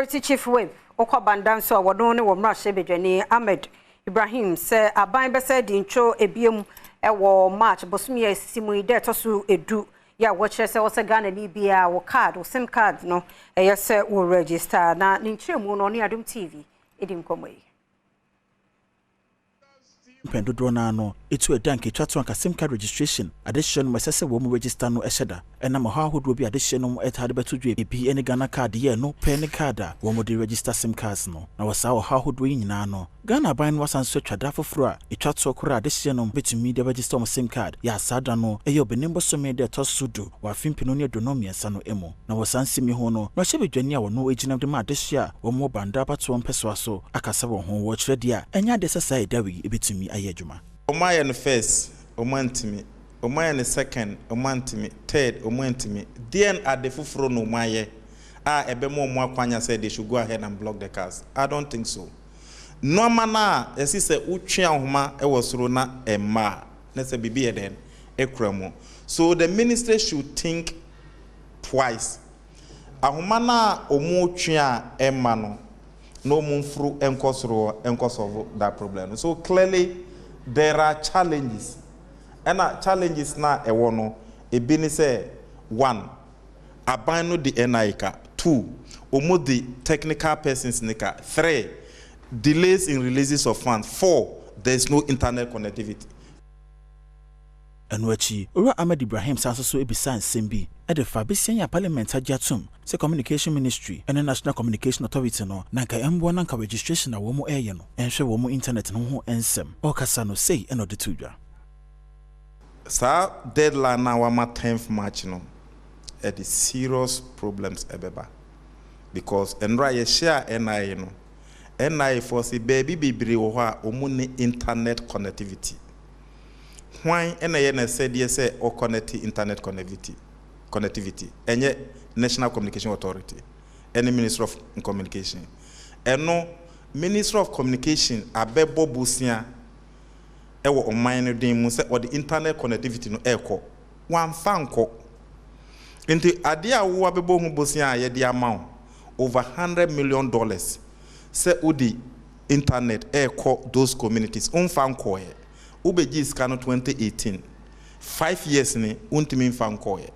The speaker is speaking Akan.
Security Chief Whip Okwa Banda so wadon ne wo mra shebedwani Ahmed Ibrahim say aban be say dincho ebiem ewo March bosumi asimu ide tosu edu ya wo kire say wo se Ghana ni bia wo card wo SIM card no eye say wo register na ninchemu no ne Adom TV edim komoi Premtobre no etu edanke twato anka SIM card registration addition mesese wo mu register no eheda ena ma ha hodo bi addition no etade betodwe ebi ene Ghana card ye no pen card wo mu de register SIM cards no na wasa wo ha hodo nyina no Ghana ban wasan so twada foforo a etwato kora addition no betumi de register mo SIM card ya sada no eyo benimbo so me de to sudu wa fimpino ne donom yensa no emo na wasan simi ho no na hyebedwani a wo no eginam de ma addition wo mu banda pato mpeso so akasa wo ho wo kire dia enya de sesa dawi ebetumi ayedwuma Omaya no first, omantimi. Omaya no second, omantimi. Third, omantimi. Then at the fufuro no maye. Ebe mo kwanya said they should go ahead and block the cars. I don't think so. No mana, as he said, uchi ahuma was rona emma. Let's say bibi eden ekremo. So the ministry should think twice. Ahumana omu chia emma no mumfru enkosoro that problem. So clearly there are challenges. And challenges na ewono ebini say 1 abano the NICA 2 omo the technical persons nika 3 delays in releases of funds 4 there is no internet connectivity. Enwachi Ura Ahmed Ibrahim sanso ebisa nsembi edefa besian parliament ajatum se communication ministry and the national communication authority no nanka embo nanka registration na wo mu eye no enhwe wo mu internet no ho ensem okasa no sei eno de tudwa sa deadline na wa 10th March no at the serious problems ebeba because enra ye share NI no NI for say baby bibiri wo ha omu ne internet connectivity. Why NIN said yes, or connect internet connectivity, and National Communication Authority, any Minister of Communication, and no Minister of Communication, Abebo Busia, ewo minor demos or the internet connectivity no echo one fanko. Into Adia Wabebo Busia, ye the amount over $100 million. Say Udi internet echo those communities, fanko. Ubejis Kano 2018 5 years ni untimin fankoye